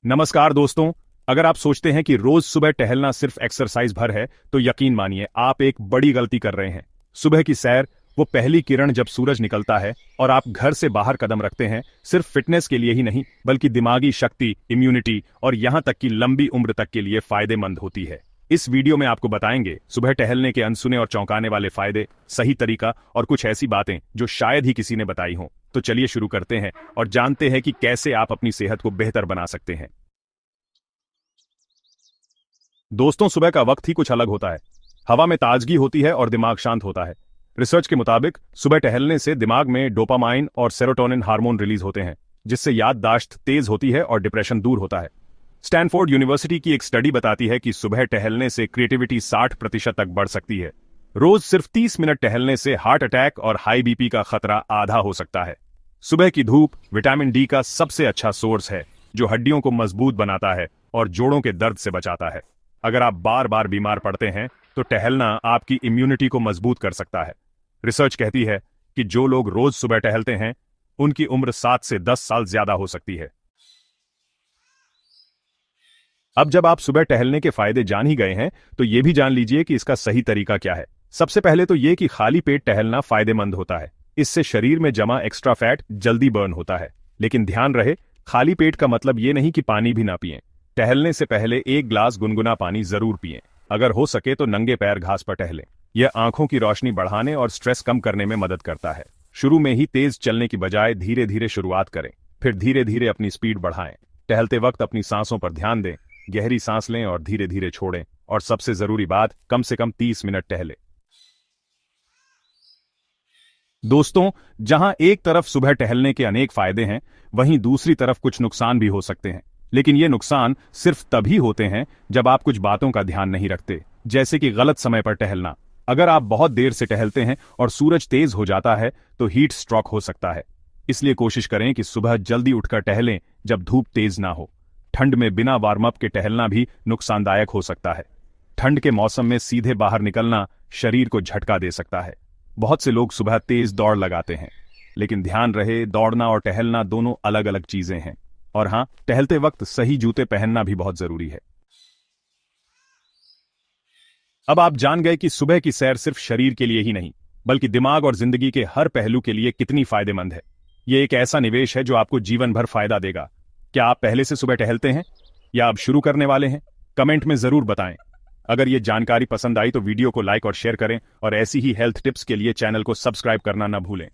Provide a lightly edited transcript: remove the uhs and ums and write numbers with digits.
नमस्कार दोस्तों। अगर आप सोचते हैं कि रोज सुबह टहलना सिर्फ एक्सरसाइज भर है तो यकीन मानिए आप एक बड़ी गलती कर रहे हैं। सुबह की सैर, वो पहली किरण जब सूरज निकलता है और आप घर से बाहर कदम रखते हैं, सिर्फ फिटनेस के लिए ही नहीं बल्कि दिमागी शक्ति, इम्यूनिटी और यहां तक कि लंबी उम्र तक के लिए फायदेमंद होती है। इस वीडियो में आपको बताएंगे सुबह टहलने के अनसुने और चौंकाने वाले फायदे, सही तरीका और कुछ ऐसी बातें जो शायद ही किसी ने बताई हों। तो चलिए शुरू करते हैं और जानते हैं कि कैसे आप अपनी सेहत को बेहतर बना सकते हैं। दोस्तों, सुबह का वक्त ही कुछ अलग होता है। हवा में ताजगी होती है और दिमाग शांत होता है। रिसर्च के मुताबिक सुबह टहलने से दिमाग में डोपामाइन और सेरोटोनिन हार्मोन रिलीज होते हैं, जिससे याददाश्त तेज होती है और डिप्रेशन दूर होता है। स्टैनफोर्ड यूनिवर्सिटी की एक स्टडी बताती है कि सुबह टहलने से क्रिएटिविटी 60% तक बढ़ सकती है। रोज सिर्फ 30 मिनट टहलने से हार्ट अटैक और हाई बीपी का खतरा आधा हो सकता है। सुबह की धूप विटामिन डी का सबसे अच्छा सोर्स है, जो हड्डियों को मजबूत बनाता है और जोड़ों के दर्द से बचाता है। अगर आप बार बार बीमार पड़ते हैं तो टहलना आपकी इम्यूनिटी को मजबूत कर सकता है। रिसर्च कहती है कि जो लोग रोज सुबह टहलते हैं उनकी उम्र 7 से 10 साल ज्यादा हो सकती है। अब जब आप सुबह टहलने के फायदे जान ही गए हैं तो यह भी जान लीजिए कि इसका सही तरीका क्या है। सबसे पहले तो यह कि खाली पेट टहलना फायदेमंद होता है। इससे शरीर में जमा एक्स्ट्रा फैट जल्दी बर्न होता है। लेकिन ध्यान रहे, खाली पेट का मतलब यह नहीं कि पानी भी ना पिएं। टहलने से पहले 1 गिलास गुनगुना पानी जरूर पिएं। अगर हो सके तो नंगे पैर घास पर टहलें। यह आंखों की रोशनी बढ़ाने और स्ट्रेस कम करने में मदद करता है। शुरू में ही तेज चलने की बजाय धीरे धीरे शुरुआत करें, फिर धीरे धीरे अपनी स्पीड बढ़ाएं। टहलते वक्त अपनी सांसों पर ध्यान दें, गहरी सांस लें और धीरे धीरे छोड़ें। और सबसे जरूरी बात, कम से कम 30 मिनट टहलें। दोस्तों, जहां एक तरफ सुबह टहलने के अनेक फायदे हैं, वहीं दूसरी तरफ कुछ नुकसान भी हो सकते हैं। लेकिन ये नुकसान सिर्फ तभी होते हैं जब आप कुछ बातों का ध्यान नहीं रखते, जैसे कि गलत समय पर टहलना। अगर आप बहुत देर से टहलते हैं और सूरज तेज हो जाता है तो हीट स्ट्रोक हो सकता है। इसलिए कोशिश करें कि सुबह जल्दी उठकर टहलें जब धूप तेज ना हो। ठंड में बिना वार्म अप के टहलना भी नुकसानदायक हो सकता है। ठंड के मौसम में सीधे बाहर निकलना शरीर को झटका दे सकता है। बहुत से लोग सुबह तेज दौड़ लगाते हैं, लेकिन ध्यान रहे, दौड़ना और टहलना दोनों अलग अलग चीजें हैं। और हां, टहलते वक्त सही जूते पहनना भी बहुत जरूरी है। अब आप जान गए कि सुबह की सैर सिर्फ शरीर के लिए ही नहीं बल्कि दिमाग और जिंदगी के हर पहलू के लिए कितनी फायदेमंद है। यह एक ऐसा निवेश है जो आपको जीवन भर फायदा देगा। क्या आप पहले से सुबह टहलते हैं या अब शुरू करने वाले हैं? कमेंट में जरूर बताएं। अगर यह जानकारी पसंद आई तो वीडियो को लाइक और शेयर करें और ऐसी ही हेल्थ टिप्स के लिए चैनल को सब्सक्राइब करना न भूलें।